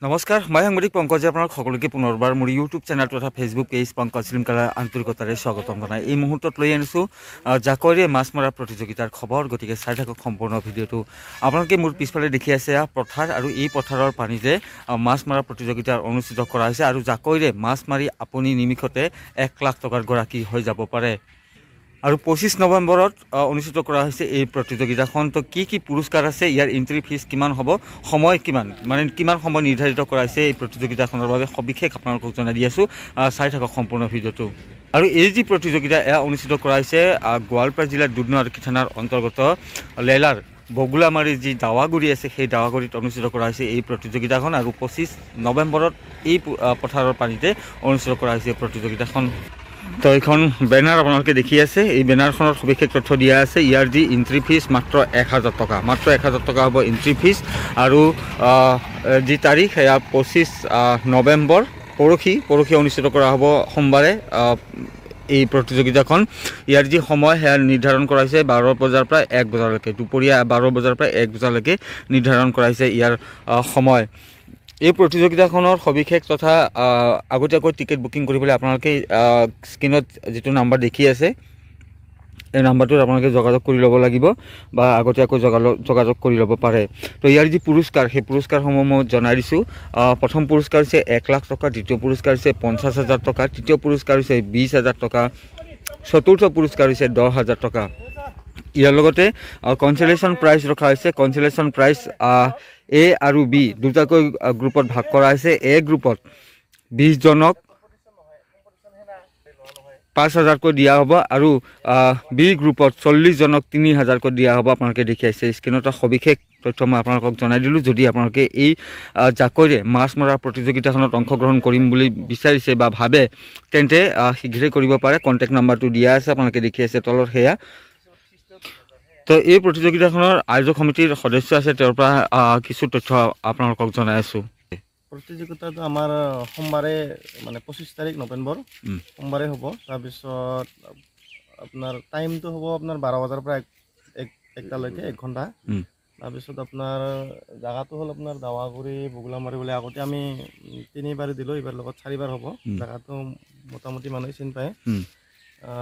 নমস্কাৰ, মই সাংবাদিক পংকজে আপোনাক সকলোকে পুনৰবাৰ মোৰ ইউটিউব চেনেল তথা ফেচবুক পেজ পংকজ শ্ৰীমকালাৰ আন্তৰিকতাৰে স্বাগতম জনাই এই মুহূৰ্তত লৈ আনিছোঁ জাকৈৰে মাছ মৰা প্ৰতিযোগিতাৰ খবৰ। গতিকে চাই থাকক সম্পূৰ্ণ ভিডিঅ'টো। আপোনালোকে মোৰ পিছফালে দেখি আছে পথাৰ, আৰু এই পথাৰৰ পানীতে মাছ মৰা প্ৰতিযোগিতা অনুষ্ঠিত কৰা হৈছে। আৰু জাকৈৰে মাছ মাৰি আপুনি নিমিষতে 1 লাখ টকাৰ গৰাকী হৈ যাব পাৰে। আৰু 25 নৱেম্বৰত অনুষ্ঠিত কৰা হৈছে এই প্ৰতিযোগিতাখন। তো কি পুৰস্কাৰ আছে, ইয়াৰ এন্ট্ৰি ফিজ কিমান হ'ব, সময় কিমান, মানে কিমান সময় নিৰ্ধাৰিত কৰা হৈছে এই প্ৰতিযোগিতাখনৰ বাবে সবিশেষ আপোনালোকক জনাই দি আছোঁ। চাই থাকক সম্পূৰ্ণ ভিডিঅ'টো। আৰু এই যি প্ৰতিযোগিতা এয়া অনুষ্ঠিত কৰা হৈছে গোৱালপাৰা জিলাৰ দুধনৈ আৰক্ষী থানাৰ অন্তৰ্গত লেলাৰ বগুলামাৰী যি দাৱাগুৰি আছে সেই দাৱাগুৰিত অনুষ্ঠিত কৰা হৈছে এই প্ৰতিযোগিতাখন। আৰু 25 নৱেম্বৰত এই পথাৰৰ পানীতে অনুষ্ঠিত কৰা হৈছে এই প্ৰতিযোগিতাখন। তো এইখন বেনাৰ আপোনালোকে দেখি আছে, এই বেনাৰখনত সবিশেষ তথ্য দিয়া আছে। ইয়াৰ যি এন্ট্ৰি ফিজ মাত্ৰ 1000 টকা, মাত্ৰ 1000 টকা হ'ব এন্ট্ৰি ফিজ। আৰু যি তাৰিখ সেয়া 25 নৱেম্বৰ, পৰহি অনুষ্ঠিত কৰা হ'ব সোমবাৰে এই প্ৰতিযোগিতাখন। ইয়াৰ যি সময় সেয়া নিৰ্ধাৰণ কৰা হৈছে 12 বজাৰ পৰা 1 বজালৈকে, দুপৰীয়া 12 বজাৰ পৰা 1 বজালৈকে নিৰ্ধাৰণ কৰা হৈছে ইয়াৰ সময়। এই প্ৰতিযোগিতাখনৰ সবিশেষ তথা আগতীয়াকৈ টিকেট বুকিং কৰিবলৈ আপোনালোকে স্ক্ৰীনত যিটো নাম্বাৰ দেখি আছে এই নাম্বাৰটোত আপোনালোকে যোগাযোগ কৰি ল'ব লাগিব, বা আগতীয়াকৈ যোগাযোগ কৰি ল'ব পাৰে। তো ইয়াৰ যি পুৰস্কাৰ, সেই পুৰস্কাৰসমূহ মই জনাই দিছোঁ। প্ৰথম পুৰস্কাৰ হৈছে 1 লাখ টকা, দ্বিতীয় পুৰস্কাৰ হৈছে 50,000 টকা, তৃতীয় পুৰস্কাৰ হৈছে 20,000 টকা, চতুৰ্থ পুৰস্কাৰ হৈছে 10,000 টকা। ইয়াৰ লগতে কনচলেশ্যন প্ৰাইজ ৰখা হৈছে। কনচলেশ্যন প্ৰাইজ A আৰু B দুটাকৈ গ্ৰুপত ভাগ কৰা হৈছে। A গ্ৰুপত 20 জনক 5,000কৈ দিয়া হ'ব, আৰু B গ্ৰুপত 40 জনক 3,000কৈ দিয়া হ'ব। আপোনালোকে দেখি আছে স্ক্ৰীনত সবিশেষ তথ্য মই আপোনালোকক জনাই দিলোঁ। যদি আপোনালোকে এই জাকৈৰে মাছ মৰা প্ৰতিযোগিতাখনত অংশগ্ৰহণ কৰিম বুলি বিচাৰিছে বা ভাবে, তেন্তে শীঘ্ৰেই কৰিব পাৰে। কণ্টেক্ট নাম্বাৰটো দিয়া আছে, আপোনালোকে দেখি আছে তলত সেয়া। তো এই প্ৰতিযোগিতাখনৰ আয়োজক সমিতিৰ সদস্য আছে, তেওঁৰ পৰা কিছু তথ্য আপোনালোকক জনাই আছোঁ। প্ৰতিযোগিতাটো আমাৰ সোমবাৰে মানে 25 তাৰিখ নৱেম্বৰ সোমবাৰে হ'ব। তাৰপিছত আপোনাৰ টাইমটো হ'ব আপোনাৰ 12 বজাৰ পৰা 1টালৈকে, 1 ঘণ্টা। তাৰপিছত আপোনাৰ জেগাটো হ'ল আপোনাৰ দাৱাগুৰি বগুলামাৰী বুলি। আগতে আমি 3বাৰ দিলোঁ, এইবাৰ লগত 4বাৰ হ'ব। জেগাটো মোটামুটি মানুহে চিনি পায়।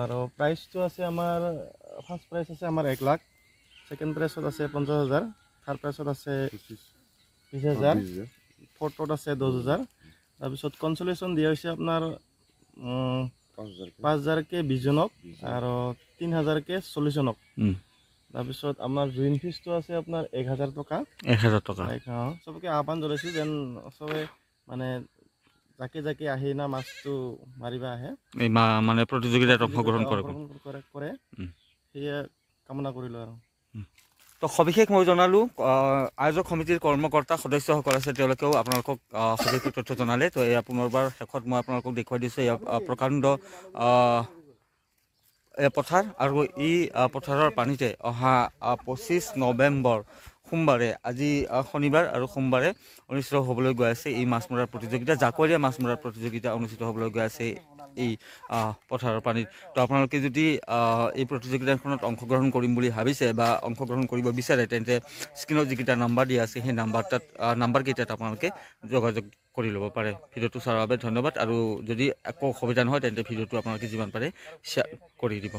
আৰু প্ৰাইজটো আছে আমাৰ, ফাৰ্ষ্ট প্ৰাইজ আছে আমাৰ 1 লাখ, ছেকেণ্ড প্ৰাইজত আছে 50,000, থাৰ্ড প্ৰাইজত আছে 20,000, ফৰ্থত আছে 10,000। তাৰপিছত কনচলেশ্যন দিয়া হৈছে আপোনাৰ 5,000কে 20 জনক, আৰু 3,000কে 40 জনক। তাৰপিছত আমাৰ জুইন ফিজটো আছে আপোনাৰ 1,000 টকা। 1,000 টকা। চবকে আহ্বান জনাইছোঁ যেন চবে মানে জাকে আহি না মাছটো মাৰিব আহে, এই মানে প্ৰতিযোগিতাত অংশগ্ৰহণ কৰে সেয়ে কামনা কৰিলোঁ। আৰু তো সবিশেষ মই জনালোঁ। আয়োজক সমিতিৰ কৰ্মকৰ্তা সদস্যসকল আছে, তেওঁলোকেও আপোনালোকক সবিশেষ তথ্য জনালে। তো এয়া পুনৰবাৰ শেষত মই আপোনালোকক দেখুৱাই দিছোঁ এয়া প্ৰকাণ্ড পথাৰ, আৰু এই পথাৰৰ পানীতে অহা 25 নৱেম্বৰ সোমবাৰে, আজি শনিবাৰ আৰু সোমবাৰে অনুষ্ঠিত হ'বলৈ গৈ আছে এই মাছ মৰাৰ প্ৰতিযোগিতা, জাকৈৰে মাছ মৰাৰ প্ৰতিযোগিতা অনুষ্ঠিত হ'বলৈ গৈ আছে এই পথাৰৰ পানীত। তো আপোনালোকে যদি এই প্ৰতিযোগিতাখনত অংশগ্ৰহণ কৰিম বুলি ভাবিছে বা অংশগ্ৰহণ কৰিব বিচাৰে, তেন্তে স্ক্ৰীনত যিকেইটা নাম্বাৰ দিয়া আছে সেই নাম্বাৰকেইটাত আপোনালোকে যোগাযোগ কৰি ল'ব পাৰে। ভিডিঅ'টো চোৱাৰ বাবে ধন্যবাদ। আৰু যদি একো অসুবিধা নহয় তেন্তে ভিডিঅ'টো আপোনালোকে যিমান পাৰে শ্বেয়াৰ কৰি দিব।